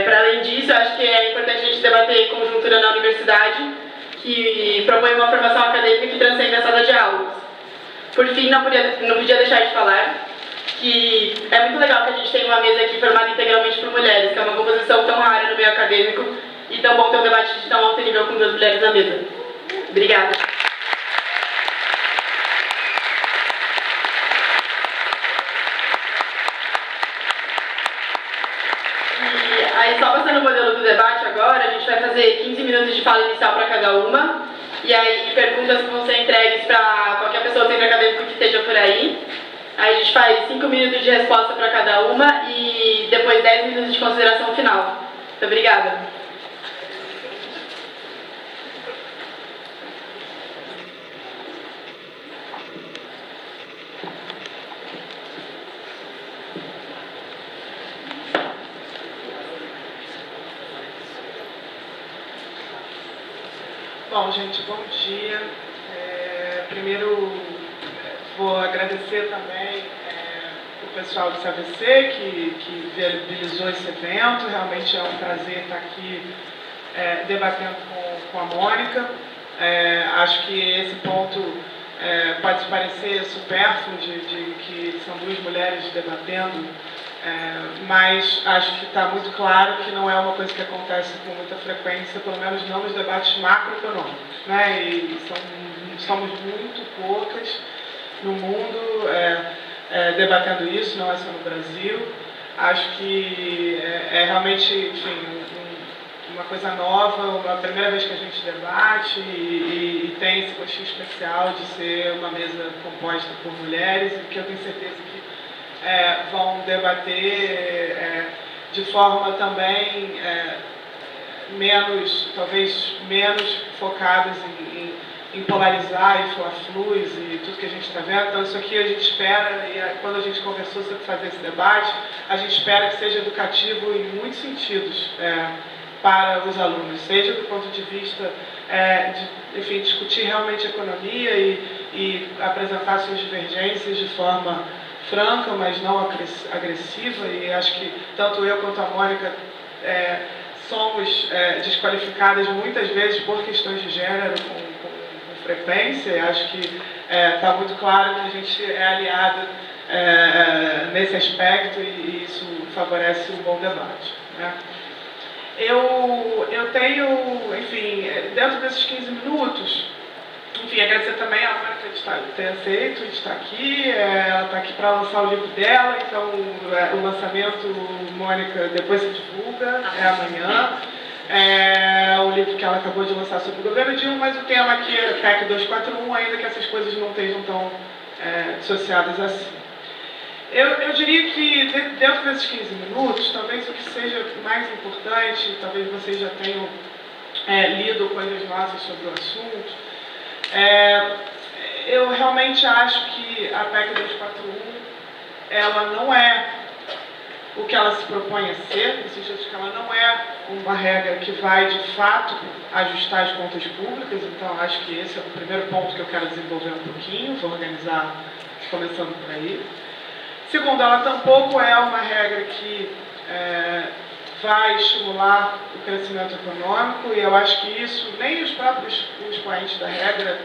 Para além disso, eu acho que é importante a gente debater conjuntura na universidade, que propõe uma formação acadêmica que transcende a sala de aulas. Por fim, não podia deixar de falar que é muito legal que a gente tenha uma mesa aqui formada integralmente por mulheres, que é uma composição tão rara no meio acadêmico, e tão bom ter um debate de tão alto nível com 2 mulheres na mesa. Obrigada. E aí, só passando o modelo do debate agora, a gente vai fazer 15 minutos de fala inicial para cada uma, e aí perguntas que vão ser entregues para qualquer pessoa do centro acadêmico que esteja por aí. Aí a gente faz 5 minutos de resposta para cada uma e depois 10 minutos de consideração final. Muito obrigada. Bom, gente, bom dia. Primeiro, vou agradecer também o pessoal do CAVC que viabilizou esse evento. Realmente é um prazer estar aqui debatendo com a Mônica. Acho que esse ponto pode parecer supérfluo de que são 2 mulheres debatendo, mas acho que está muito claro que não é uma coisa que acontece com muita frequência, pelo menos não nos debates macroeconômicos, né? E somos muito poucas no mundo debatendo isso, não é só no Brasil. Acho que é realmente, enfim, uma coisa nova, a primeira vez que a gente debate e tem esse gostinho especial de ser uma mesa composta por mulheres, e que eu tenho certeza que vão debater de forma também talvez menos focadas em polarizar e fla-flus e tudo que a gente está vendo. Então isso aqui a gente espera, e quando a gente conversou sobre fazer esse debate, a gente espera que seja educativo em muitos sentidos para os alunos, seja do ponto de vista enfim, discutir realmente economia e apresentar suas divergências de forma franca, mas não agressiva, e acho que tanto eu quanto a Mônica somos desqualificadas muitas vezes por questões de gênero com frequência, e acho que está muito claro que a gente é aliada nesse aspecto, e isso favorece um bom debate, né? Eu tenho, enfim, dentro desses 15 minutos, enfim, agradecer também a Mônica de ter aceito, de estar aqui. Ela está aqui para lançar o livro dela, então o lançamento, Mônica, depois se divulga, amanhã. O livro que ela acabou de lançar sobre o governo Dilma, mas o tema aqui é PEC 241, ainda que essas coisas não estejam tão dissociadas assim. Eu diria que dentro desses 15 minutos, talvez o que seja mais importante, talvez vocês já tenham lido coisas nossas sobre o assunto, eu realmente acho que a PEC 241, ela não é o que ela se propõe a ser, no sentido de que ela não é uma regra que vai, de fato, ajustar as contas públicas. Então acho que esse é o primeiro ponto que eu quero desenvolver um pouquinho, vou organizar começando por aí. Segundo, ela tampouco é uma regra que vai estimular o crescimento econômico, e eu acho que isso, nem os próprios expoentes da regra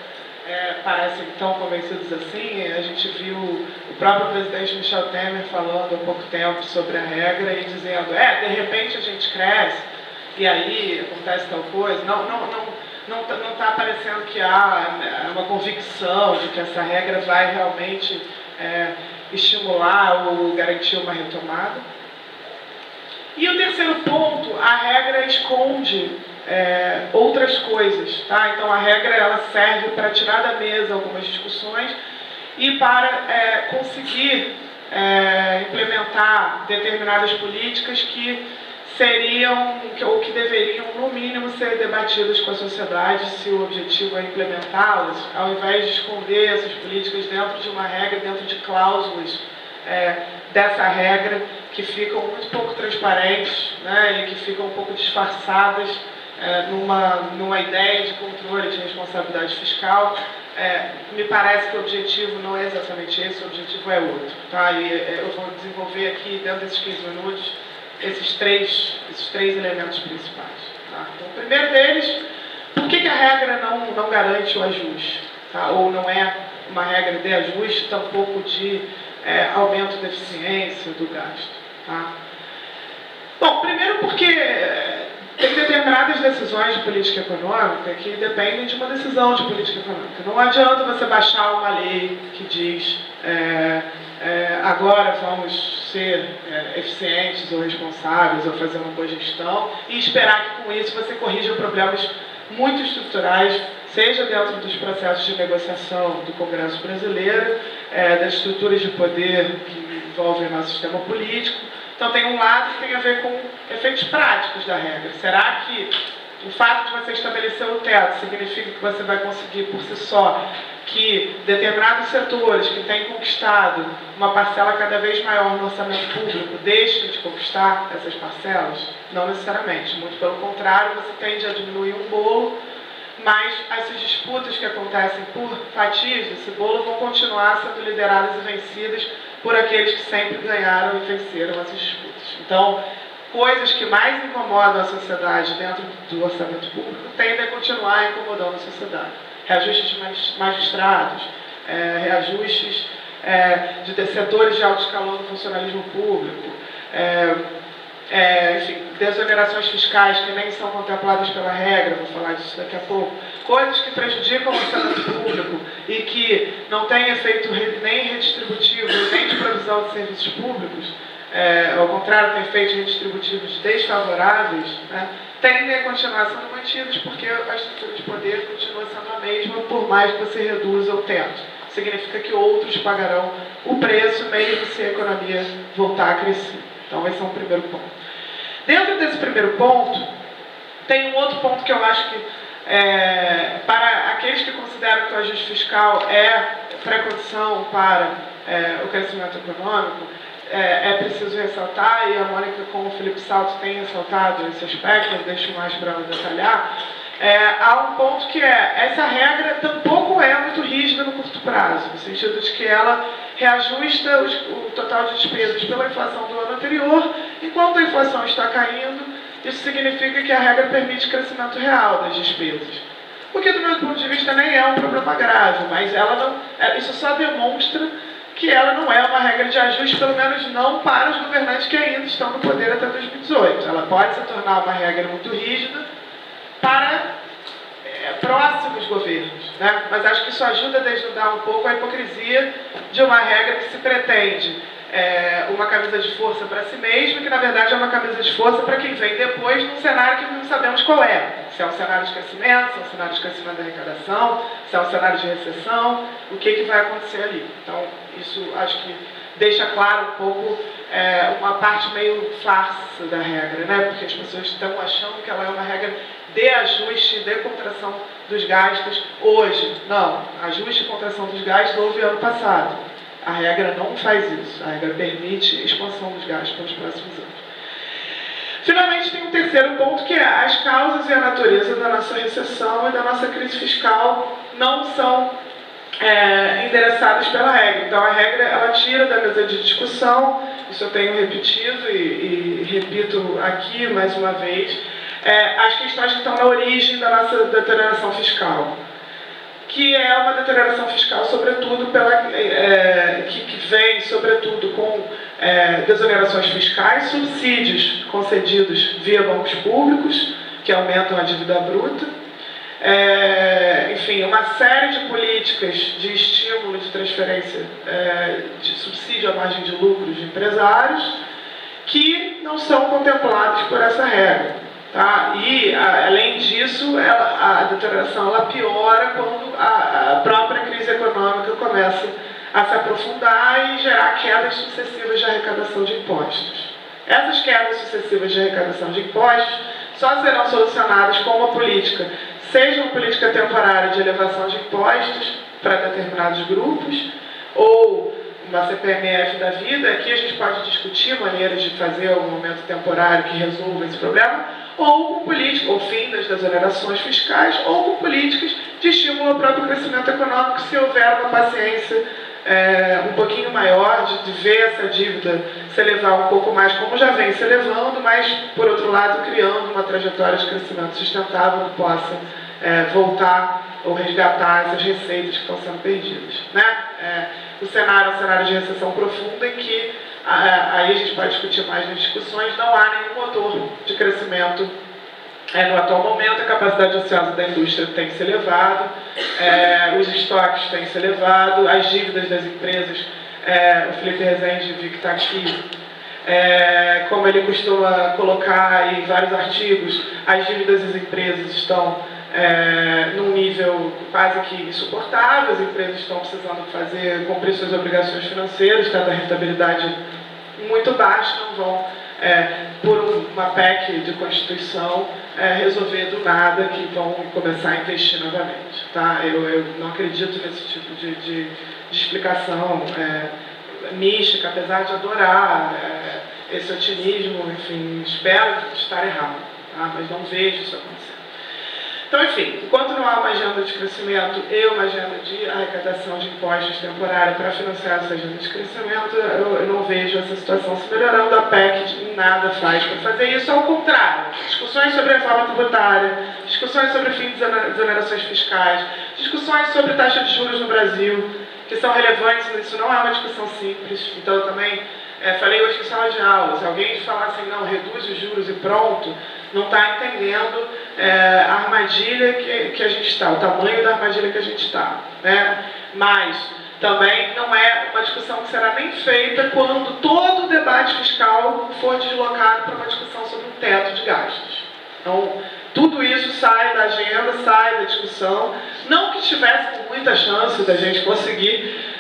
parecem tão convencidos assim. A gente viu o próprio presidente Michel Temer falando há pouco tempo sobre a regra e dizendo, de repente a gente cresce, e aí acontece tal coisa. Não está parecendo que há uma convicção de que essa regra vai realmente estimular ou garantir uma retomada. E o terceiro ponto, a regra esconde outras coisas, tá? Então a regra ela serve para tirar da mesa algumas discussões e para conseguir implementar determinadas políticas que seriam, ou que deveriam, no mínimo, ser debatidas com a sociedade, se o objetivo é implementá-las, ao invés de esconder essas políticas dentro de uma regra, dentro de cláusulas dessa regra, que ficam muito pouco transparentes, né, e que ficam um pouco disfarçadas numa ideia de controle de responsabilidade fiscal. Me parece que o objetivo não é exatamente esse, o objetivo é outro, tá? E eu vou desenvolver aqui, dentro desses 15 minutos, esses três elementos principais. Tá? Então, o primeiro deles, por que a regra não garante o ajuste? Tá? Ou não é uma regra de ajuste, tampouco de aumento da eficiência do gasto. Tá? Bom, primeiro porque tem determinadas decisões de política econômica que dependem de uma decisão de política econômica. Não adianta você baixar uma lei que diz agora vamos ser eficientes ou responsáveis ou fazer uma boa gestão e esperar que com isso você corrija problemas muito estruturais, seja dentro dos processos de negociação do Congresso brasileiro, das estruturas de poder que envolvem o nosso sistema político. Então tem um lado que tem a ver com efeitos práticos da regra. Será que o fato de você estabelecer o teto significa que você vai conseguir por si só que determinados setores que têm conquistado uma parcela cada vez maior no orçamento público deixem de conquistar essas parcelas? Não necessariamente. Muito pelo contrário, você tende a diminuir um bolo, mas essas disputas que acontecem por fatias desse bolo vão continuar sendo lideradas e vencidas por aqueles que sempre ganharam e venceram essas disputas. Então, coisas que mais incomodam a sociedade dentro do orçamento público tendem a continuar incomodando a sociedade. Reajustes de magistrados, reajustes de setores de alto escalão do funcionalismo público, enfim, desonerações fiscais que nem são contempladas pela regra, vou falar disso daqui a pouco, coisas que prejudicam o orçamento público e que não têm efeito nem redistributivo, nem de provisão de serviços públicos, ao contrário, têm efeitos redistributivos desfavoráveis, né, tendem a continuar sendo mantidos porque a estrutura de poder continua sendo a mesma, por mais que você reduza o teto. Significa que outros pagarão o preço, mesmo se a economia voltar a crescer. Então, esse é um primeiro ponto. Dentro desse primeiro ponto, tem um outro ponto que eu acho que, para aqueles que consideram que o ajuste fiscal é pré-condição para o crescimento econômico, é preciso ressaltar, e a Mônica com o Felipe Salto tem ressaltado esse aspecto, eu deixo mais para ela detalhar, há um ponto que essa regra tampouco é muito rígida no curto prazo, no sentido de que ela reajusta o total de despesas pela inflação do ano anterior, enquanto a inflação está caindo, isso significa que a regra permite crescimento real das despesas. O que, do meu ponto de vista, nem é um problema grave, mas isso só demonstra que ela não é uma regra de ajuste, pelo menos não para os governantes que ainda estão no poder até 2018. Ela pode se tornar uma regra muito rígida para próximos governos, né? Mas acho que isso ajuda a desnudar um pouco a hipocrisia de uma regra que se pretende uma camisa de força para si mesmo, que na verdade é uma camisa de força para quem vem depois num cenário que não sabemos qual é. Se é um cenário de crescimento, se é um cenário de crescimento da arrecadação, se é um cenário de recessão, o que vai acontecer ali. Então, isso acho que deixa claro um pouco uma parte meio farsa da regra, né? Porque as pessoas estão achando que ela é uma regra de ajuste, de contração dos gastos hoje. Não, ajuste e contração dos gastos houve ano passado. A regra não faz isso. A regra permite expansão dos gastos para os próximos anos. Finalmente, tem um terceiro ponto, que é as causas e a natureza da nossa recessão e da nossa crise fiscal não são endereçadas pela regra. Então, a regra ela tira da mesa de discussão, isso eu tenho repetido e repito aqui mais uma vez, as questões que estão na origem da nossa deterioração fiscal, que é uma deterioração fiscal, sobretudo, que vem, sobretudo, com desonerações fiscais, subsídios concedidos via bancos públicos, que aumentam a dívida bruta, enfim, uma série de políticas de estímulo de transferência, de subsídio à margem de lucros de empresários, que não são contemplados por essa regra. Tá? E, além disso, a deterioração ela piora quando a própria crise econômica começa a se aprofundar e gerar quedas sucessivas de arrecadação de impostos. Essas quedas sucessivas de arrecadação de impostos só serão solucionadas com uma política, seja uma política temporária de elevação de impostos para determinados grupos, ou uma CPMF da vida. Aqui a gente pode discutir maneiras de fazer algum momento temporário que resolva esse problema, ou com políticas, ou fim das desonerações fiscais, ou com políticas de estímulo ao próprio crescimento econômico, se houver uma paciência um pouquinho maior, de ver essa dívida se elevar um pouco mais, como já vem se elevando, mas, por outro lado, criando uma trajetória de crescimento sustentável que possa voltar ou resgatar essas receitas que estão sendo perdidas. Né? O cenário é um cenário de recessão profunda em que, aí a gente pode discutir mais nas discussões, não há nenhum motor de crescimento. No atual momento, a capacidade ociosa da indústria tem se elevado, os estoques têm se elevado, as dívidas das empresas, o Felipe Rezende, vi que está aqui, como ele costuma colocar em vários artigos, as dívidas das empresas estão num nível quase que insuportável, as empresas estão precisando cumprir suas obrigações financeiras, tendo a rentabilidade muito baixa, não vão, por uma PEC de Constituição, resolver do nada que vão começar a investir novamente. Tá? Eu não acredito nesse tipo de explicação mística, apesar de adorar esse otimismo, enfim, espero estar errado, tá? Mas não vejo isso acontecer. Então, enfim, enquanto não há uma agenda de crescimento e uma agenda de arrecadação de impostos temporária para financiar essa agenda de crescimento, eu não vejo essa situação se melhorando. A PEC em nada faz para fazer isso, ao contrário. Discussões sobre reforma tributária, discussões sobre fim de exonerações fiscais, discussões sobre taxa de juros no Brasil, que são relevantes, isso não é uma discussão simples. Então, eu também falei hoje em sala de aula, se alguém falar assim, não, reduz os juros e pronto, não está entendendo a armadilha que a gente está, o tamanho da armadilha que a gente está. Né? Mas também não é uma discussão que será nem feita quando todo o debate fiscal for deslocado para uma discussão sobre um teto de gastos. Então, tudo isso sai da agenda, sai da discussão. Não que tivesse muita chance da gente conseguir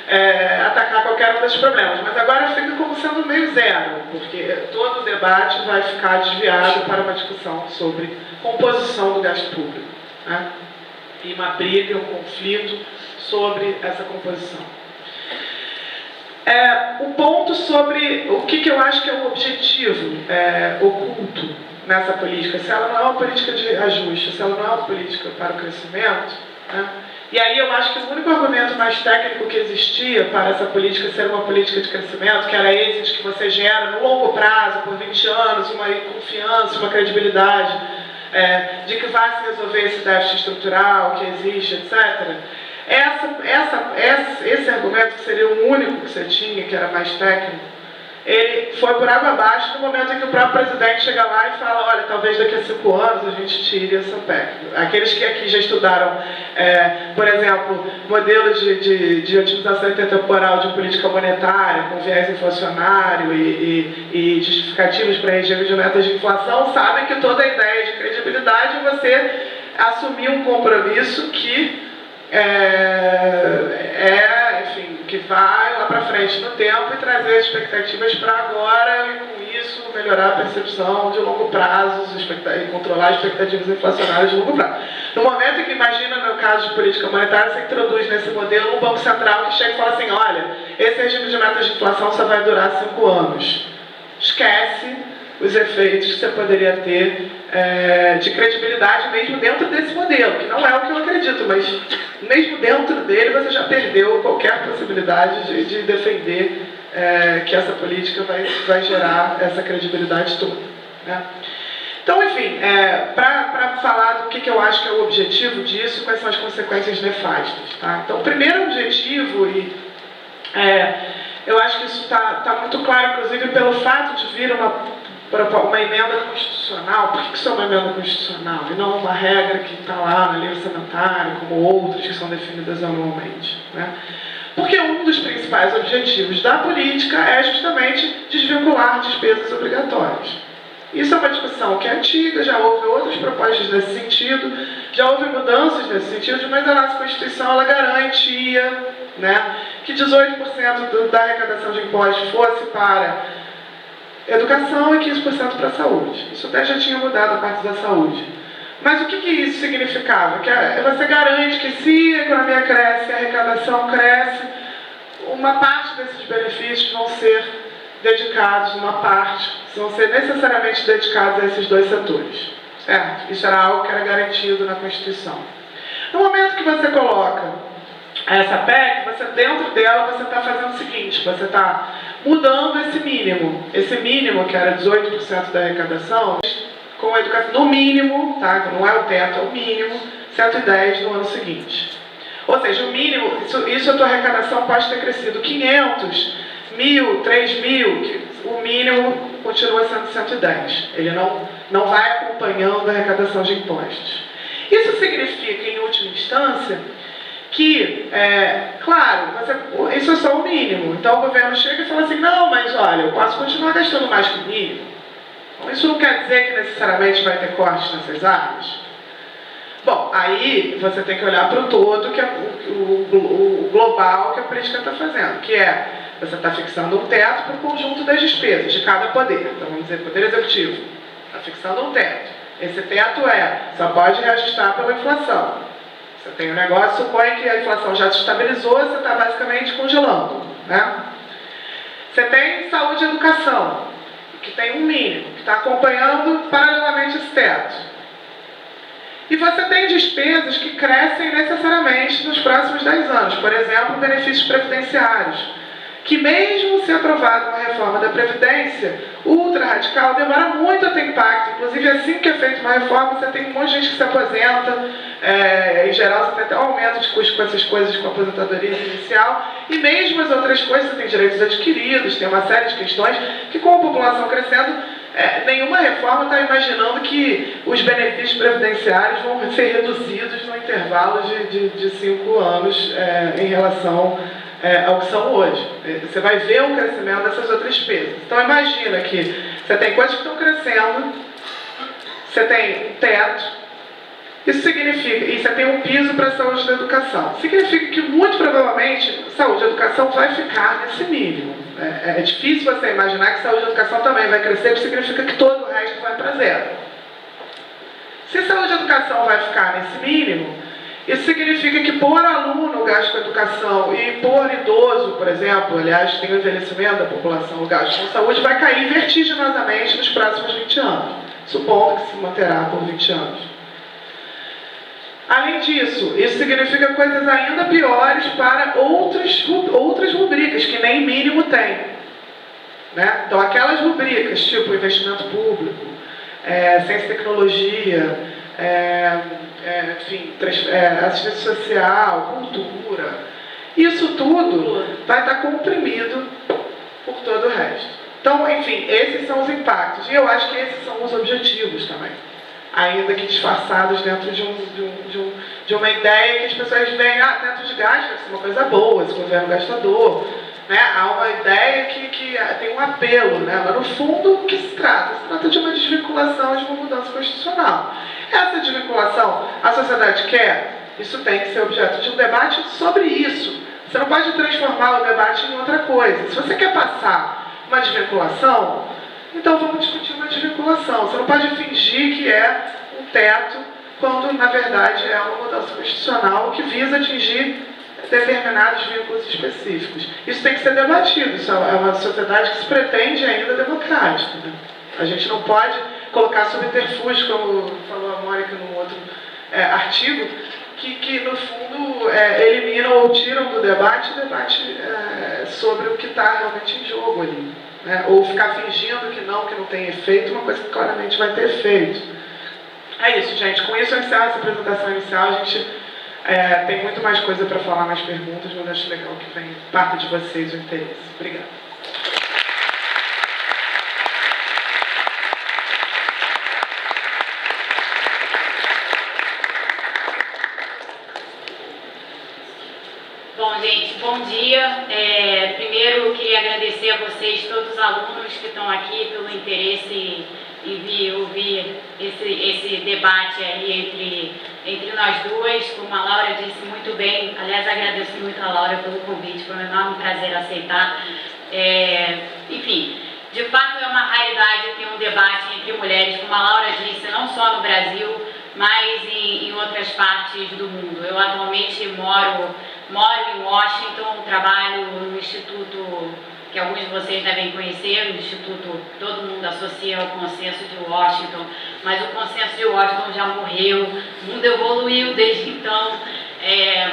atacar qualquer um desses problemas, mas agora fica como sendo meio zero, porque todo o debate vai ficar desviado para uma discussão sobre composição do gasto público, né? E uma briga, um conflito sobre essa composição. O ponto sobre o que eu acho que é o objetivo oculto nessa política, se ela não é uma política de ajuste, se ela não é uma política para o crescimento, né? E aí eu acho que o único argumento mais técnico que existia para essa política ser uma política de crescimento, que era êxito que você gera no longo prazo, por 20 anos, uma confiança, uma credibilidade, de que vai se resolver esse déficit estrutural que existe, etc. Esse argumento, que seria o único que você tinha, que era mais técnico, ele foi por água abaixo no momento em que o próprio presidente chega lá e fala, olha, talvez daqui a 5 anos a gente tire essa PEC. Aqueles que aqui já estudaram, por exemplo, modelos de otimização intertemporal de política monetária, com viés inflacionário e justificativos para regime de metas de inflação, sabem que toda a ideia de credibilidade é você assumir um compromisso que enfim, que vai lá para frente no tempo e trazer expectativas para agora e com isso melhorar a percepção de longo prazo e controlar as expectativas inflacionárias de longo prazo. No momento em que, imagina no caso de política monetária, você introduz nesse modelo um banco central que chega e fala assim, olha, esse regime de metas de inflação só vai durar 5 anos. Esquece os efeitos que você poderia ter de credibilidade mesmo dentro desse modelo, que não é o que eu acredito, mas mesmo dentro dele você já perdeu qualquer possibilidade de defender que essa política vai gerar essa credibilidade toda. Né? Então, enfim, para falar do que eu acho que é o objetivo disso, quais são as consequências nefastas. Tá? Então, o primeiro objetivo, eu acho que isso está muito claro, inclusive pelo fato de vir uma emenda constitucional. Por que isso é uma emenda constitucional e não uma regra que está lá na lei orçamentária, como outras que são definidas anualmente? Né? Porque um dos principais objetivos da política é justamente desvincular despesas obrigatórias. Isso é uma discussão que é antiga, já houve outras propostas nesse sentido, já houve mudanças nesse sentido, mas a nossa Constituição ela garantia, né, que 18% da arrecadação de impostos fosse para educação e 15% para a saúde. Isso até já tinha mudado a parte da saúde. Mas o que isso significava? Que você garante que se a economia cresce, a arrecadação cresce, uma parte desses benefícios vão ser dedicados, vão ser necessariamente dedicados a esses dois setores. Certo? Isso era algo que era garantido na Constituição. No momento que você coloca essa PEC, você dentro dela você está fazendo o seguinte, você está mudando esse mínimo que era 18% da arrecadação, com a educação, no mínimo, tá? Não é o teto, é o mínimo, 110 no ano seguinte. Ou seja, o mínimo, isso a tua arrecadação pode ter crescido 500, 1.000, 3.000, o mínimo continua sendo 110. Ele não vai acompanhando a arrecadação de impostos. Isso significa, em última instância, que, claro, isso é só o mínimo. Então o governo chega e fala assim, não, mas olha, eu posso continuar gastando mais que o mínimo. Então, isso não quer dizer que necessariamente vai ter cortes nessas áreas. Bom, aí você tem que olhar para o todo, que é o global que a política está fazendo, que é, você está fixando um teto para o conjunto das despesas de cada poder. Então vamos dizer, poder executivo está fixando um teto. Esse teto só pode reajustar pela inflação. Você tem um negócio, supõe que a inflação já se estabilizou, você está basicamente congelando, né? Você tem saúde e educação, que tem um mínimo, que está acompanhando paralelamente esse teto. E você tem despesas que crescem necessariamente nos próximos 10 anos. Por exemplo, benefícios previdenciários, que mesmo se aprovada uma reforma da Previdência ultra radical, demora muito a ter impacto. Inclusive, assim que é feita uma reforma, você tem um monte de gente que se aposenta, em geral você tem até um aumento de custo com essas coisas, com a aposentadoria inicial, e mesmo as outras coisas, você tem direitos adquiridos, tem uma série de questões que, com a população crescendo, nenhuma reforma está imaginando que os benefícios previdenciários vão ser reduzidos no intervalo de 5 anos em relação ao que são hoje. Você vai ver o crescimento dessas outras despesas. Então imagina que você tem coisas que estão crescendo, você tem um teto, isso significa, e você tem um piso para a saúde e educação. Significa que muito provavelmente saúde e educação vai ficar nesse mínimo. É difícil você imaginar que saúde e educação também vai crescer, porque significa que todo o resto vai para zero. Se saúde e educação vai ficar nesse mínimo, isso significa que por aluno o gasto com educação e por idoso, por exemplo, aliás, tem o envelhecimento da população, o gasto com saúde vai cair vertiginosamente nos próximos 20 anos, supondo que se manterá por 20 anos. Além disso, isso significa coisas ainda piores para outras rubricas, que nem mínimo tem. Né? Então, aquelas rubricas, tipo investimento público, ciência e tecnologia, enfim, assistência social, cultura, isso tudo vai estar comprimido por todo o resto. Então, enfim, esses são os impactos. E eu acho que esses são os objetivos também, ainda que disfarçados dentro de uma ideia que as pessoas veem, teto de gasto vai ser uma coisa boa, esse governo gastador, né? Há uma ideia que tem um apelo, né? Mas no fundo, o que se trata? Se trata de uma desvinculação, de uma mudança constitucional. Essa desvinculação, a sociedade quer, isso tem que ser objeto de um debate sobre isso. Você não pode transformar o debate em outra coisa. Se você quer passar uma desvinculação, então vamos discutir uma desvinculação. Você não pode fingir que é um teto, quando na verdade é uma mudança constitucional que visa atingir determinados vínculos específicos. Isso tem que ser debatido. Isso é uma sociedade que se pretende ainda democrática. Né? A gente não pode colocar subterfúgio, como falou a Mônica no outro artigo, que no fundo eliminam ou tiram do debate o debate sobre o que está realmente em jogo ali. Ou ficar fingindo que não tem efeito, uma coisa que claramente vai ter efeito. É isso, gente. Com isso eu encerro essa apresentação inicial. A gente tem muito mais coisa para falar, mais perguntas, mas acho legal que vem parte de vocês o interesse. Obrigada. Bom, gente, bom dia. Primeiro, eu queria agradecer a vocês, todos os alunos que estão aqui, pelo interesse em ouvir esse debate aí entre nós duas. Como a Laura disse muito bem, aliás, agradeço muito a Laura pelo convite, foi um enorme prazer aceitar. Enfim, de fato é uma raridade ter um debate entre mulheres, como a Laura disse, não só no Brasil, mas em outras partes do mundo. Eu atualmente moro em Washington, trabalho no Instituto, que alguns de vocês devem conhecer, o Instituto, todo mundo associa ao Consenso de Washington, mas o Consenso de Washington já morreu, o mundo evoluiu desde então.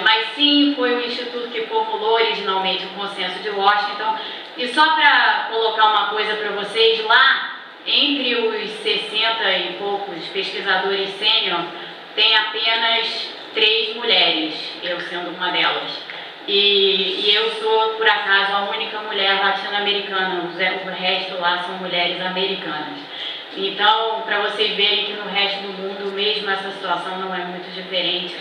mas sim foi o Instituto que formulou originalmente o Consenso de Washington. E só para colocar uma coisa para vocês, lá, entre os 60 e poucos pesquisadores sênior, tem apenas 3 mulheres, eu sendo uma delas. E eu sou, por acaso, a única mulher latino-americana, o resto lá são mulheres americanas. Então, para vocês verem que no resto do mundo, mesmo essa situação não é muito diferente,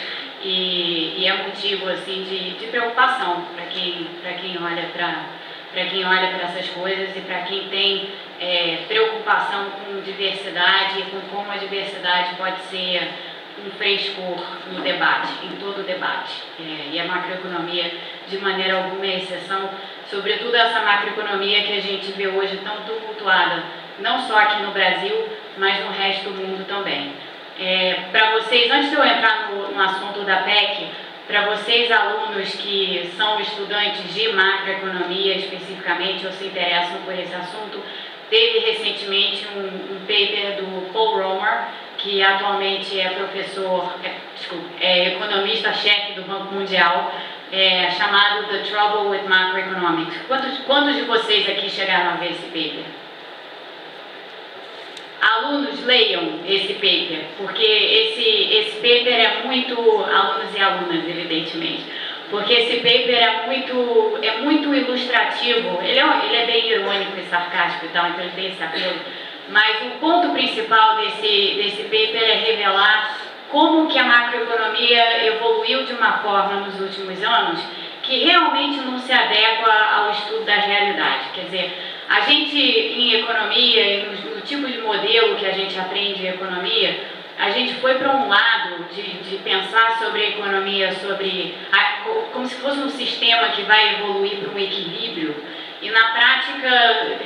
e é motivo assim, de preocupação para quem olha para essas coisas e para quem tem preocupação com diversidade e com como a diversidade pode ser um frescor no debate, em todo o debate. E a macroeconomia, de maneira alguma, é exceção, sobretudo essa macroeconomia que a gente vê hoje tão tumultuada, não só aqui no Brasil, mas no resto do mundo também. Para vocês, antes de eu entrar no assunto da PEC, para vocês alunos que são estudantes de macroeconomia especificamente ou se interessam por esse assunto, teve recentemente um paper do Paul Romer, que atualmente é economista-chefe do Banco Mundial, chamado The Trouble with Macroeconomics. Quantos de vocês aqui chegaram a ver esse paper? Alunos, leiam esse paper, porque esse paper é muito, alunos e alunas, evidentemente, porque esse paper é muito ilustrativo, ele é bem irônico e sarcástico e tal, então ele tem esse apelo, mas o ponto principal desse paper é revelar como que a macroeconomia evoluiu de uma forma nos últimos anos que realmente não se adequa ao estudo da realidade. Quer dizer, a gente em economia e no tipo de modelo que a gente aprende em economia, a gente foi para um lado de pensar sobre a economia, como se fosse um sistema que vai evoluir para um equilíbrio, e na prática,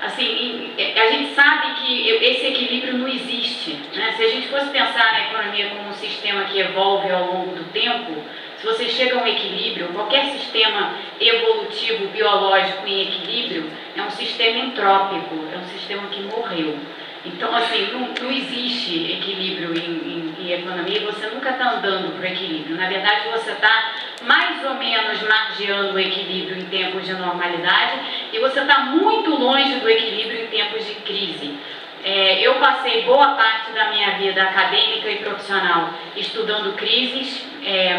assim, a gente sabe que esse equilíbrio não existe, né? Se a gente fosse pensar na economia como um sistema que evolve ao longo do tempo, se você chega a um equilíbrio, qualquer sistema evolutivo, biológico em equilíbrio, é um sistema entrópico, é um sistema que morreu. Então, assim, não existe equilíbrio em economia, você nunca está andando para o equilíbrio. Na verdade, você está mais ou menos margeando o equilíbrio em tempos de normalidade e você está muito longe do equilíbrio em tempos de crise. Eu passei boa parte da minha vida acadêmica e profissional estudando crises,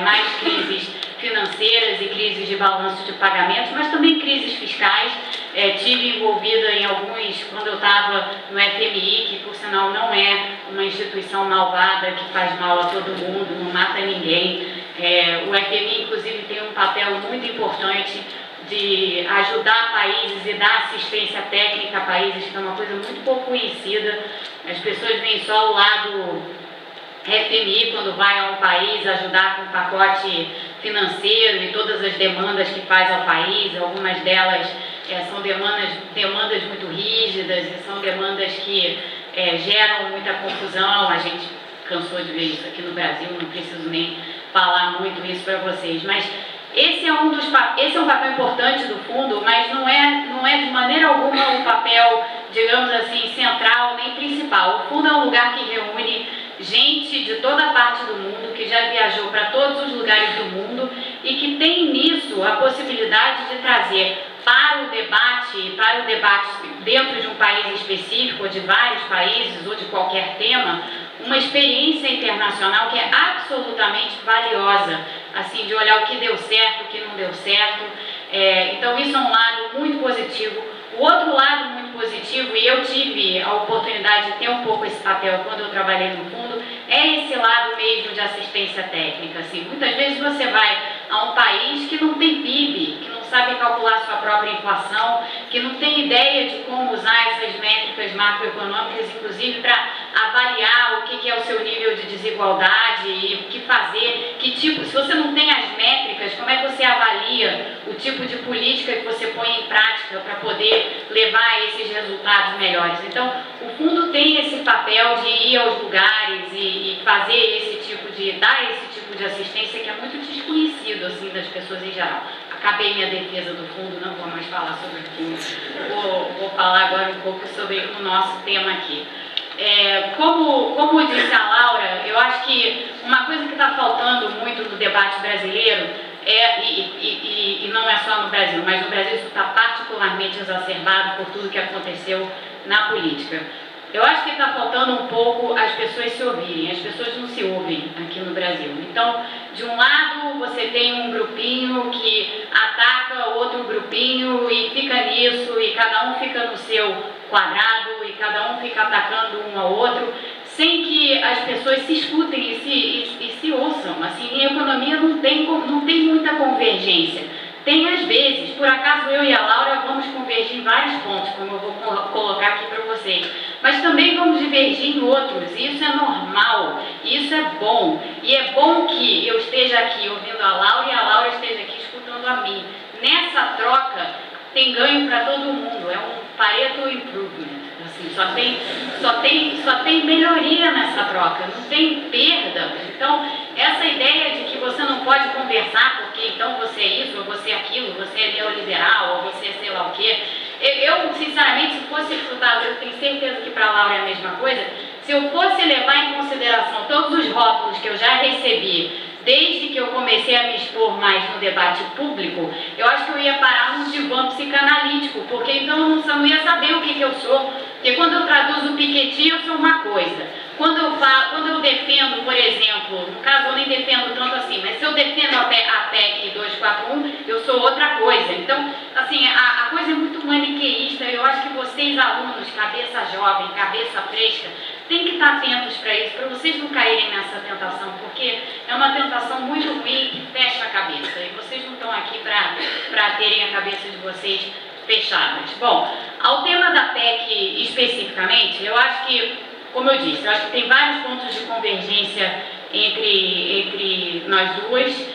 mais crises financeiras e crises de balanço de pagamentos, mas também crises fiscais. Tive envolvida em alguns, quando eu estava no FMI, que por sinal não é uma instituição malvada que faz mal a todo mundo, não mata ninguém. O FMI, inclusive, tem um papel muito importante de ajudar países e dar assistência técnica a países, que é uma coisa muito pouco conhecida. As pessoas veem só o lado FMI quando vai a um país ajudar com o pacote financeiro e todas as demandas que faz ao país. Algumas delas são demandas muito rígidas e são demandas que geram muita confusão. A gente cansou de ver isso aqui no Brasil, não preciso nem falar muito isso para vocês, mas esse é um papel importante do fundo, mas não é de maneira alguma um papel, digamos assim, central nem principal. O fundo é um lugar que reúne gente de toda parte do mundo, que já viajou para todos os lugares do mundo e que tem nisso a possibilidade de trazer para o debate dentro de um país específico, ou de vários países, ou de qualquer tema, uma experiência internacional que é absolutamente valiosa, assim, de olhar o que deu certo, o que não deu certo. Então isso é um lado muito positivo. O outro lado muito positivo, e eu tive a oportunidade de ter um pouco esse papel quando eu trabalhei no fundo, é esse lado mesmo de assistência técnica. Assim, muitas vezes você vai a um país que não tem PIB, que não sabe calcular sua própria inflação, que não tem ideia de como usar essas métricas macroeconômicas, inclusive para avaliar o que é o seu nível de desigualdade e o que fazer, se você não tem as métricas, como é que você avalia o tipo de política que você põe em prática para poder levar a esses resultados melhores. Então, o fundo tem esse papel de ir aos lugares e fazer dar esse tipo de assistência que é muito desconhecido assim, das pessoas em geral. Acabei minha defesa do fundo, não vou mais falar sobre o fundo. Vou falar agora um pouco sobre o nosso tema aqui. Como disse a Laura, eu acho que uma coisa que está faltando muito no debate brasileiro e não é só no Brasil, mas no Brasil isso está particularmente exacerbado por tudo que aconteceu na política. Eu acho que está faltando um pouco as pessoas se ouvirem, as pessoas não se ouvem aqui no Brasil. Então, de um lado, você tem um grupinho que ataca outro grupinho e fica nisso, e cada um fica no seu quadrado, e cada um fica atacando um ao outro, sem que as pessoas se escutem e se ouçam. Assim, em economia não tem muita convergência. Tem às vezes, por acaso eu e a Laura vamos convergir em vários pontos, como eu vou colocar aqui para vocês, mas também vamos divergir em outros, e isso é normal, e isso é bom, e é bom que eu esteja aqui ouvindo a Laura e a Laura esteja aqui escutando a mim. Nessa troca tem ganho para todo mundo, é um Pareto Improvement. Assim, só tem melhoria nessa troca, não tem perda. Então, essa ideia de que você não pode conversar porque então você é isso, ou você é aquilo, você é neoliberal, ou você é sei lá o quê. Eu sinceramente, se fosse estudar, eu tenho certeza que para a Laura é a mesma coisa, se eu fosse levar em consideração todos os rótulos que eu já recebi desde que eu comecei a me expor mais no debate público, eu acho que eu ia parar num divã psicanalítico, porque então eu não ia saber o que eu sou. Porque quando eu traduzo o Piketty, eu sou uma coisa. Quando eu defendo, por exemplo, no caso eu nem defendo tanto assim, mas se eu defendo a PEC 241, eu sou outra coisa. Então, assim, a coisa é muito maniqueísta. Eu acho que vocês, alunos, cabeça jovem, cabeça fresca, tem que estar atentos para isso, para vocês não caírem nessa tentação, porque é uma tentação muito ruim que fecha a cabeça, e vocês não estão aqui para terem a cabeça de vocês fechadas. Bom, ao tema da PEC especificamente, eu acho que, como eu disse, eu acho que tem vários pontos de convergência entre nós duas.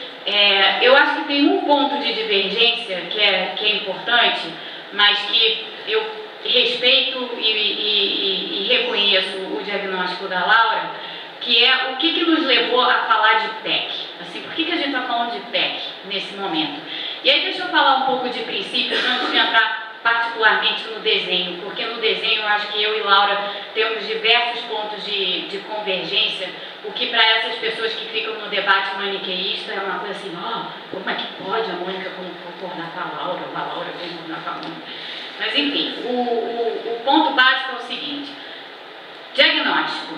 Eu acho que tem um ponto de divergência que é importante, mas que eu respeito e reconheço o diagnóstico da Laura, que é o que nos levou a falar de PEC. Assim, por que a gente está falando de PEC nesse momento? E aí deixa eu falar um pouco de princípios antes de entrar particularmente no desenho, porque no desenho eu acho que eu e Laura temos diversos pontos de convergência, o que para essas pessoas que ficam no debate maniqueísta é uma coisa assim, como é que pode a Mônica concordar com a Laura concordar com a Mônica? Mas enfim, o ponto básico é o seguinte: diagnóstico.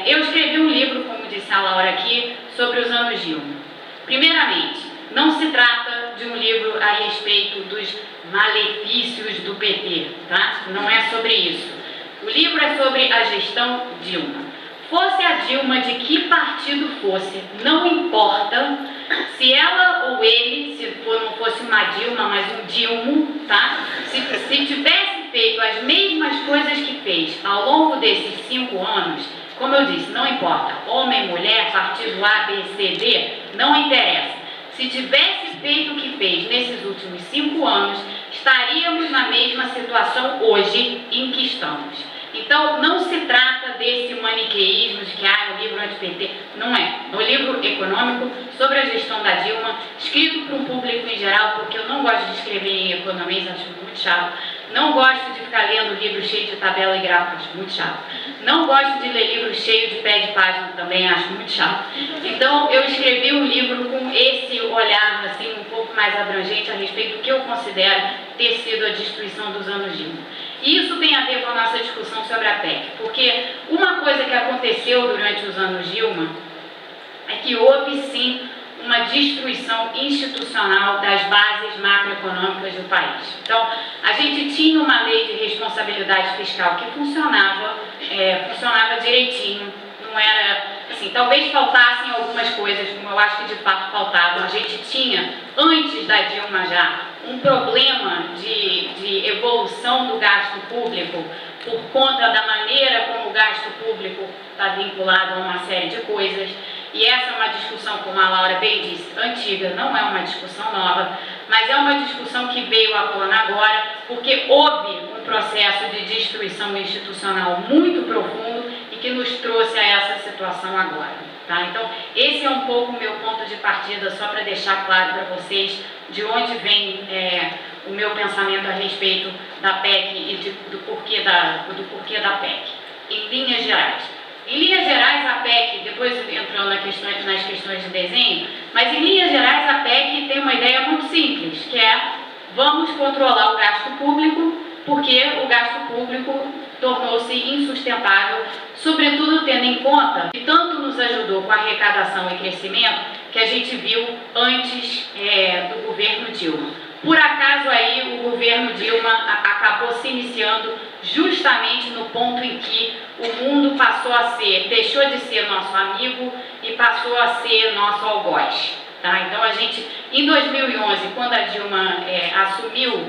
Eu escrevi um livro, como disse a Laura aqui, sobre os anos Dilma. Primeiramente, não se trata de um livro a respeito dos malefícios do PT, tá? Não é sobre isso. O livro é sobre a gestão Dilma. Fosse a Dilma de que partido fosse, não importa se ela ou ele, se não fosse uma Dilma, mas um Dilmo, tá? Se tivesse feito as mesmas coisas que fez ao longo desses 5 anos, como eu disse, não importa, homem, mulher, partido A, B, C, D, não interessa. Se tivesse feito o que fez nesses últimos 5 anos, estaríamos na mesma situação hoje em que estamos. Então, não se trata desse maniqueísmo de que o livro é de PT. Não é. É um livro econômico sobre a gestão da Dilma, escrito para um público em geral, porque eu não gosto de escrever em economia, acho muito chato. Não gosto de ficar lendo livros cheios de tabela e gráfico, acho muito chato. Não gosto de ler livros cheios de pé de página também, acho muito chato. Então, eu escrevi um livro com esse olhar, assim, um pouco mais abrangente a respeito do que eu considero ter sido a destruição dos anos Dilma. E isso tem a ver com a nossa discussão sobre a PEC, porque uma coisa que aconteceu durante os anos Dilma é que houve, sim, uma destruição institucional das bases macroeconômicas do país. Então, a gente tinha uma lei de responsabilidade fiscal que funcionava direitinho, não era, assim, talvez faltassem algumas coisas, como eu acho que de fato faltavam. A gente tinha, antes da Dilma já, um problema de evolução do gasto público por conta da maneira como o gasto público está vinculado a uma série de coisas. E essa é uma discussão, como a Laura bem disse, antiga, não é uma discussão nova, mas é uma discussão que veio à tona agora, porque houve um processo de destruição institucional muito profundo e que nos trouxe a essa situação agora. Tá? Então, esse é um pouco o meu ponto de partida, só para deixar claro para vocês de onde vem o meu pensamento a respeito da PEC e do porquê da PEC. em linhas gerais. Em linhas gerais, a PEC, depois entrando nas questões de desenho, mas em linhas gerais a PEC tem uma ideia muito simples, que é vamos controlar o gasto público, porque o gasto público tornou-se insustentável, sobretudo tendo em conta que tanto nos ajudou com a arrecadação e crescimento que a gente viu antes do governo Dilma. Por acaso aí o governo Dilma acabou se iniciando justamente no ponto em que o mundo deixou de ser nosso amigo e passou a ser nosso algoz. Tá? Então a gente, em 2011, quando a Dilma assumiu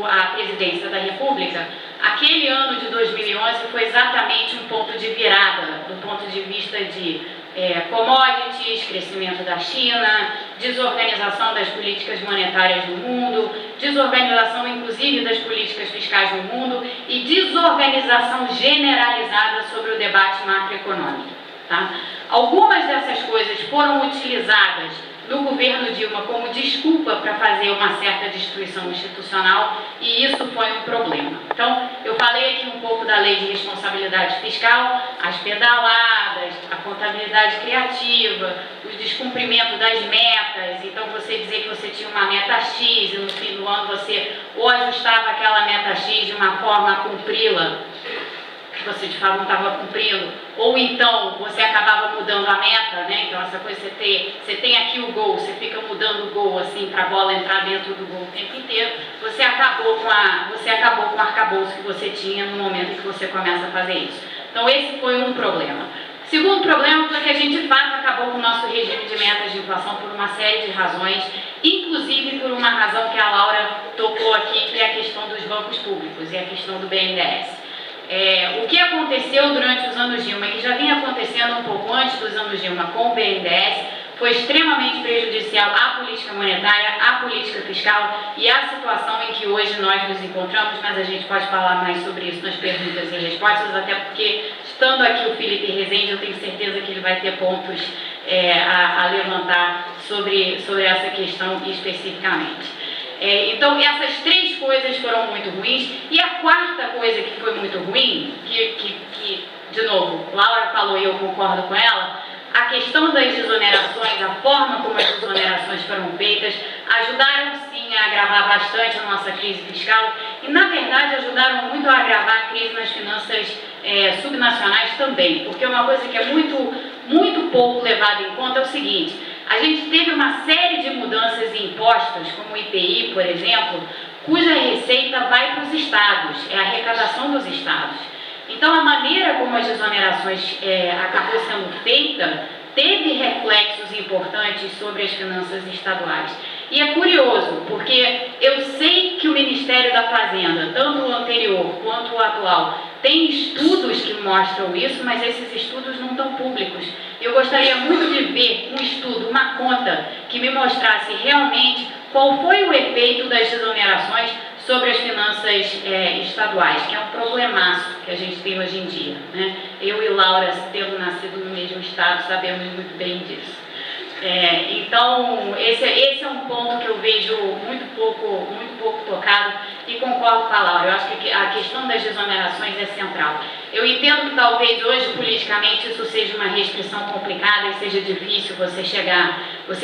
a presidência da República, aquele ano de 2011 foi exatamente um ponto de virada do ponto de vista de commodities, crescimento da China, desorganização das políticas monetárias no mundo, desorganização inclusive das políticas fiscais no mundo e desorganização generalizada sobre o debate macroeconômico. Tá? Algumas dessas coisas foram utilizadas no governo Dilma como desculpa para fazer uma certa destruição institucional e isso foi um problema. Então, eu falei aqui um pouco da lei de responsabilidade fiscal, as pedaladas, a contabilidade criativa, os descumprimentos das metas, então você dizer que você tinha uma meta X e no fim do ano você ou ajustava aquela meta X de uma forma a cumpri-la, que você de fato não estava cumprindo, ou então você acabava mudando a meta, né? Então essa coisa você tem aqui o gol, você fica mudando o gol assim para a bola entrar dentro do gol o tempo inteiro, você acabou com o arcabouço que você tinha no momento em que você começa a fazer isso. Então esse foi um problema. Segundo problema foi que a gente de fato acabou com o nosso regime de metas de inflação por uma série de razões, inclusive por uma razão que a Laura tocou aqui, que é a questão dos bancos públicos e a questão do BNDES. O que aconteceu durante os anos Dilma, que já vinha acontecendo um pouco antes dos anos Dilma com o BNDES, foi extremamente prejudicial à política monetária, à política fiscal e à situação em que hoje nós nos encontramos, mas a gente pode falar mais sobre isso nas perguntas e respostas, até porque, estando aqui o Felipe Rezende, eu tenho certeza que ele vai ter pontos a levantar sobre essa questão especificamente. Então, essas três coisas foram muito ruins. E a quarta coisa que foi muito ruim, que de novo, Laura falou e eu concordo com ela, a questão das desonerações, a forma como as desonerações foram feitas, ajudaram sim a agravar bastante a nossa crise fiscal e, na verdade, ajudaram muito a agravar a crise nas finanças subnacionais também, porque uma coisa que é muito pouco levada em conta é o seguinte: a gente teve uma série de mudanças em impostos, como o IPI, por exemplo, cuja receita vai para os estados, é a arrecadação dos estados. Então, a maneira como as desonerações acabou sendo feita teve reflexos importantes sobre as finanças estaduais. E é curioso, porque eu sei que o Ministério da Fazenda, tanto o anterior quanto o atual, tem estudos que mostram isso, mas esses estudos não estão públicos. Eu gostaria muito de ver um estudo, uma conta, que me mostrasse realmente qual foi o efeito das desonerações sobre as finanças estaduais, que é um problemaço que a gente tem hoje em dia, né? Eu e Laura, tendo nascido no mesmo estado, sabemos muito bem disso. Então, esse é um ponto que eu vejo muito pouco tocado e concordo com a Laura. Eu acho que a questão das desonerações é central. Eu entendo que talvez hoje, politicamente, isso seja uma restrição complicada e seja difícil você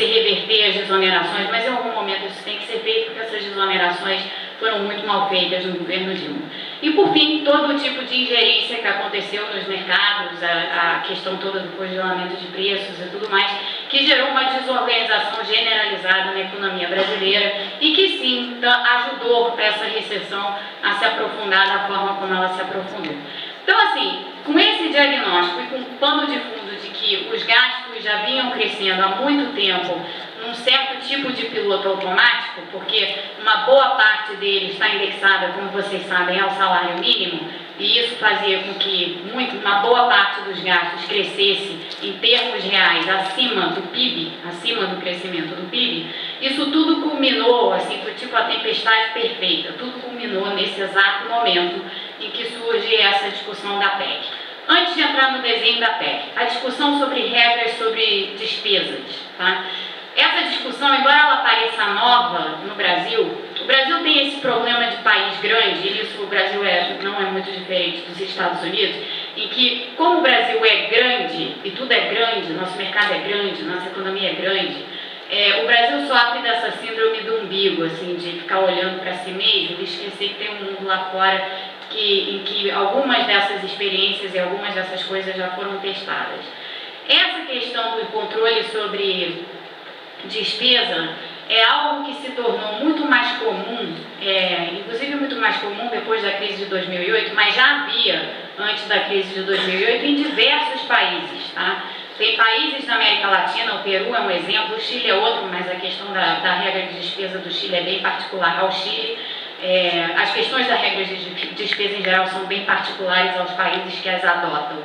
reverter as desonerações, mas em algum momento isso tem que ser feito, porque essas desonerações foram muito mal feitas no governo Dilma. E, por fim, todo o tipo de ingerência que aconteceu nos mercados, a questão toda do congelamento de preços e tudo mais, que gerou uma desorganização generalizada na economia brasileira e que, sim, ajudou essa recessão a se aprofundar da forma como ela se aprofundou. Então, assim, com esse diagnóstico e com o pano de fundo de que os gastos já vinham crescendo há muito tempo num certo tipo de piloto automático, porque uma boa parte dele está indexada, como vocês sabem, ao salário mínimo, e isso fazia com que uma boa parte dos gastos crescesse em termos reais acima do PIB, acima do crescimento do PIB, isso tudo culminou, assim, foi tipo a tempestade perfeita, tudo culminou nesse exato momento em que surge essa discussão da PEC. Antes de entrar no desenho da PEC, a discussão sobre regras sobre despesas, tá? Essa discussão, embora ela pareça nova no Brasil, o Brasil tem esse problema de país grande, e isso o Brasil não é muito diferente dos Estados Unidos, em que, como o Brasil é grande, e tudo é grande, nosso mercado é grande, nossa economia é grande, o Brasil sofre dessa síndrome do umbigo, assim, de ficar olhando para si mesmo e esquecer que tem um mundo lá fora em que algumas dessas experiências e algumas dessas coisas já foram testadas. Essa questão do controle sobre despesa é algo que se tornou muito mais comum, inclusive muito mais comum depois da crise de 2008, mas já havia antes da crise de 2008 em diversos países, tá? Tem países da América Latina, o Peru é um exemplo, o Chile é outro, mas a questão da regra de despesa do Chile é bem particular ao Chile. As questões da regra de despesa em geral são bem particulares aos países que as adotam.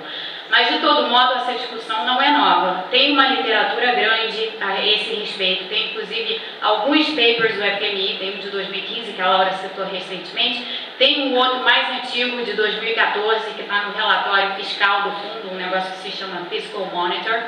Mas, de todo modo, essa discussão não é nova. Tem uma literatura grande a esse respeito. Tem, inclusive, alguns papers do FMI, tem um de 2015, que a Laura citou recentemente. Tem um outro mais antigo, de 2014, que está no relatório fiscal do fundo, um negócio que se chama Fiscal Monitor,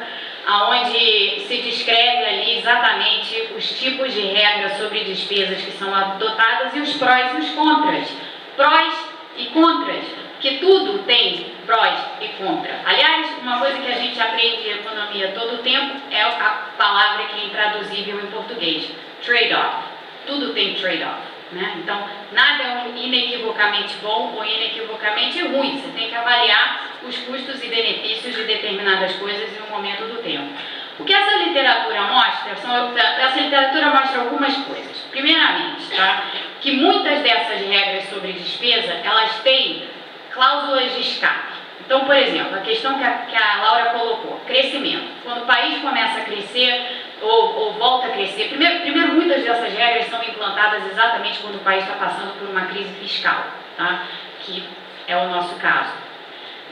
onde se descreve ali exatamente os tipos de regras sobre despesas que são adotadas e os prós e os contras. Prós e contras, que tudo tem prós e contras. Aliás, uma coisa que a gente aprende em economia todo o tempo é a palavra que é intraduzível em português, trade-off. Tudo tem trade-off, né? Então, nada é inequivocamente bom ou inequivocamente ruim. Você tem que avaliar os custos e benefícios de determinadas coisas em um momento do tempo. O que essa literatura mostra, essa literatura mostra algumas coisas. Primeiramente, tá? Que muitas dessas regras sobre despesa, elas têm cláusulas de escape. Então, por exemplo, a questão que a Laura colocou, crescimento. Quando o país começa a crescer ou volta a crescer, primeiro muitas dessas regras são implantadas exatamente quando o país está passando por uma crise fiscal, tá? Que é o nosso caso,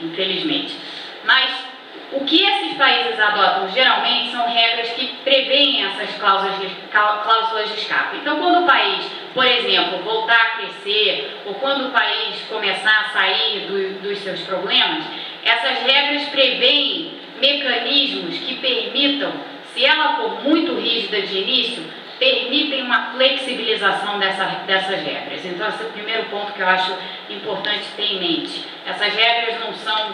infelizmente. Mas o que esses países adotam geralmente são regras que preveem essas cláusulas de escape. Então, quando o país, por exemplo, voltar a crescer, ou quando o país começar a sair dos seus problemas, essas regras preveem mecanismos que permitam, se ela for muito rígida de início, permitem uma flexibilização dessas regras. Então, esse é o primeiro ponto que eu acho importante ter em mente. Essas regras não são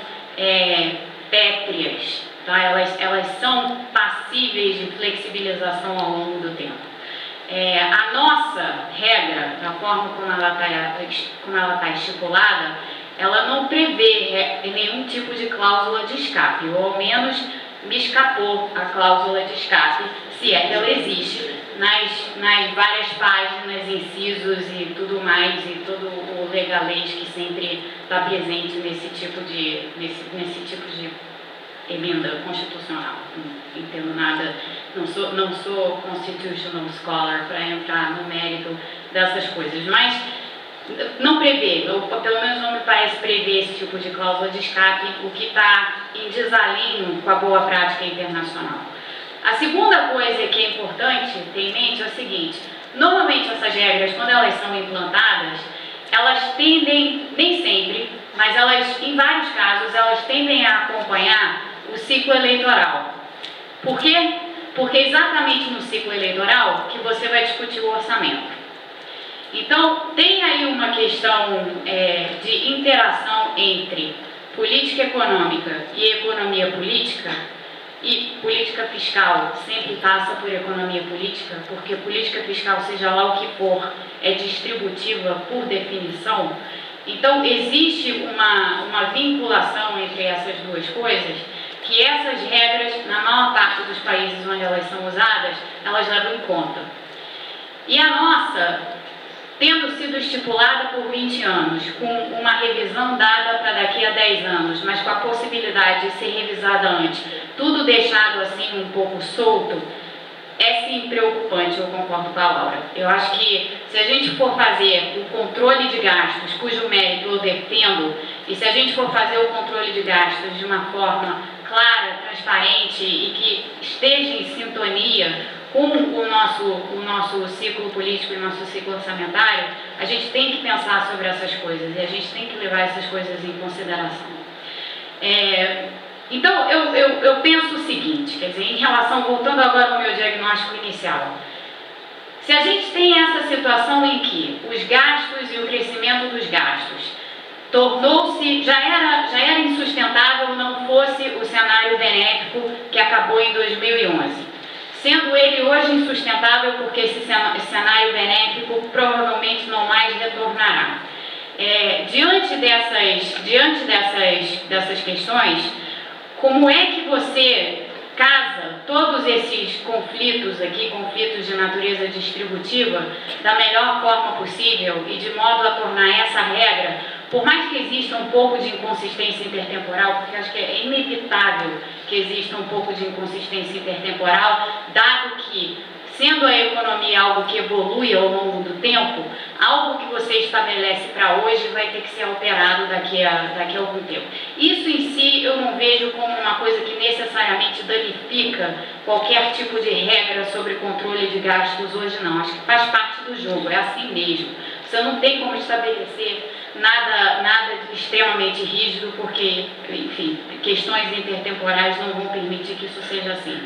pétreas, tá? Elas são passíveis de flexibilização ao longo do tempo. A nossa regra, da forma como ela está estipulada, ela não prevê nenhum tipo de cláusula de escape, ou ao menos me escapou a cláusula de escape, se é que ela existe, nas várias páginas, incisos e tudo mais, e todo o legalês que sempre está presente nesse tipo de emenda constitucional. Não entendo nada, não sou constitutional scholar para entrar no mérito dessas coisas, mas não prevê, ou pelo menos não me parece prever esse tipo de cláusula de escape, o que está em desalinho com a boa prática internacional. A segunda coisa que é importante ter em mente é o seguinte: normalmente essas regras, quando elas são implantadas, elas tendem, nem sempre, mas elas, em vários casos, elas tendem a acompanhar o ciclo eleitoral. Por quê? Porque é exatamente no ciclo eleitoral que você vai discutir o orçamento. Então, tem aí uma questão de interação entre política econômica e economia política, e política fiscal sempre passa por economia política, porque política fiscal, seja lá o que for, é distributiva por definição. Então, existe uma vinculação entre essas duas coisas, que essas regras, na maior parte dos países onde elas são usadas, elas levam em conta. E a nossa, tendo sido estipulada por 20 anos, com uma revisão dada para daqui a 10 anos, mas com a possibilidade de ser revisada antes, tudo deixado assim um pouco solto, é sim preocupante, eu concordo com a Laura. Eu acho que se a gente for fazer o controle de gastos, cujo mérito eu defendo, e se a gente for fazer o controle de gastos de uma forma clara, transparente e que esteja em sintonia com o nosso ciclo político e o nosso ciclo orçamentário, a gente tem que pensar sobre essas coisas e a gente tem que levar essas coisas em consideração. Então, eu penso o seguinte, quer dizer, em relação, voltando agora ao meu diagnóstico inicial, se a gente tem essa situação em que os gastos e o crescimento dos gastos tornou-se, já era insustentável cenário benéfico que acabou em 2011, sendo ele hoje insustentável porque esse cenário benéfico provavelmente não mais retornará. Diante dessas questões, como é que você casa todos esses conflitos aqui, conflitos de natureza distributiva, da melhor forma possível e de modo a tornar essa regra, por mais que exista um pouco de inconsistência intertemporal, porque acho que é inevitável que exista um pouco de inconsistência intertemporal, dado que, sendo a economia algo que evolui ao longo do tempo, algo que você estabelece para hoje vai ter que ser alterado daqui a algum tempo. Isso em si eu não vejo como uma coisa que necessariamente danifica qualquer tipo de regra sobre controle de gastos hoje, não. Acho que faz parte do jogo, é assim mesmo. Você não tem como estabelecer nada de extremamente rígido, porque, enfim, questões intertemporais não vão permitir que isso seja assim.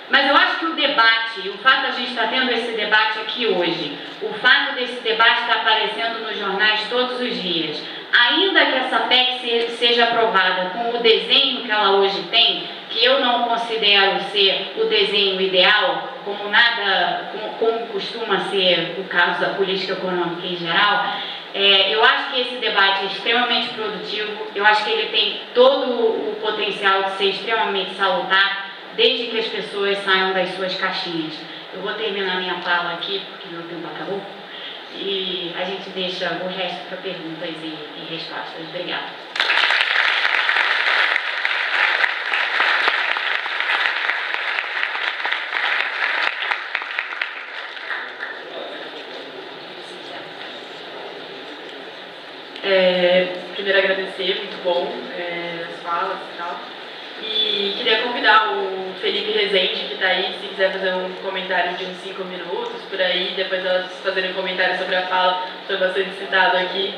Mas eu acho que o debate, o fato de a gente estar tendo esse debate aqui hoje, o fato desse debate estar aparecendo nos jornais todos os dias, ainda que essa PEC seja aprovada com o desenho que ela hoje tem, que eu não considero ser o desenho ideal, como costuma ser o caso da política econômica em geral, eu acho que esse debate é extremamente produtivo, eu acho que ele tem todo o potencial de ser extremamente salutar, desde que as pessoas saiam das suas caixinhas. Eu vou terminar minha fala aqui, porque meu tempo acabou, e a gente deixa o resto para perguntas e respostas. Obrigada. Primeiro agradecer, muito bom as falas e tal. E queria convidar o Felipe Rezende, que está aí, se quiser fazer um comentário de uns 5 minutos, por aí, depois elas fazerem um comentário sobre a fala, foi bastante citado aqui.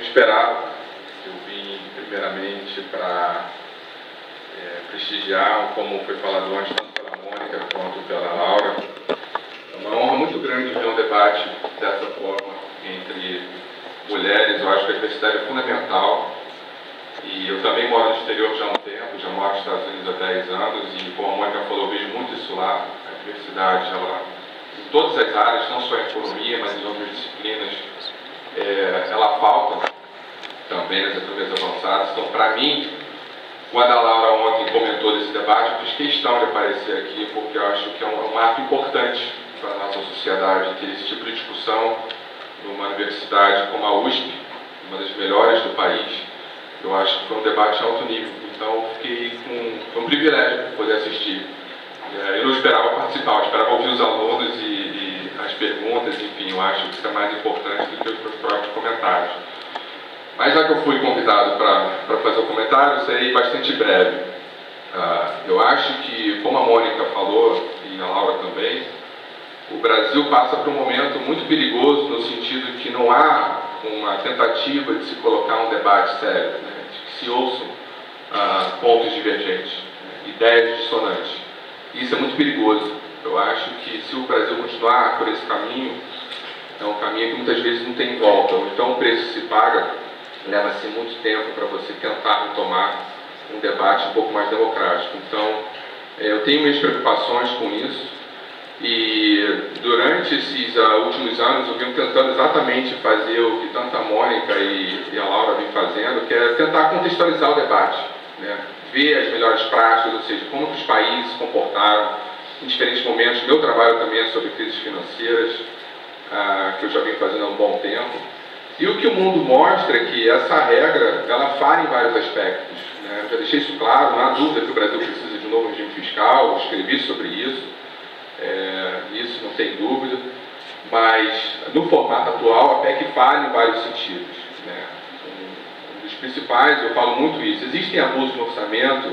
Esperava. Eu vim primeiramente para prestigiar, como foi falado antes, tanto pela Mônica quanto pela Laura. É uma honra muito grande ver um debate dessa forma entre mulheres. Eu acho que a diversidade é fundamental. E eu também moro no exterior já há um tempo, já moro nos Estados Unidos há 10 anos, e como a Mônica falou, eu vejo muito isso lá. A diversidade, ela, em todas as áreas, não só em economia, mas em outras disciplinas, ela falta também nas economias avançadas. Então, para mim, quando a Laura ontem comentou desse debate, eu fiz questão de aparecer aqui, porque eu acho que é um marco importante para a nossa sociedade ter esse tipo de discussão numa universidade como a USP, uma das melhores do país. Eu acho que foi um debate de alto nível, então foi um privilégio poder assistir. Eu não esperava participar, eu esperava ouvir os alunos e as perguntas, enfim, eu acho que isso é mais importante do que os meus próprios comentários. Mas já que eu fui convidado para fazer o comentário, eu serei bastante breve. Eu acho que, como a Mônica falou, e a Laura também, o Brasil passa por um momento muito perigoso no sentido que não há uma tentativa de se colocar um debate sério, né, de que se ouçam pontos divergentes, né, ideias dissonantes. Isso é muito perigoso. Eu acho que se o Brasil continuar por esse caminho, é um caminho que muitas vezes não tem volta, ou então o preço se paga, leva-se muito tempo para você tentar retomar um debate um pouco mais democrático. Então, eu tenho minhas preocupações com isso, e durante esses últimos anos eu venho tentando exatamente fazer o que tanto a Mônica e a Laura vêm fazendo, que é tentar contextualizar o debate, né? Ver as melhores práticas, ou seja, como que os países se comportaram em diferentes momentos. Meu trabalho também é sobre crises financeiras, que eu já venho fazendo há um bom tempo. E o que o mundo mostra é que essa regra, ela falha em vários aspectos, né? Eu já deixei isso claro, não há dúvida que o Brasil precisa de um novo regime fiscal, eu escrevi sobre isso, isso não tem dúvida, mas no formato atual a PEC falha em vários sentidos, né? Um dos principais, eu falo muito isso, existem abusos no orçamento,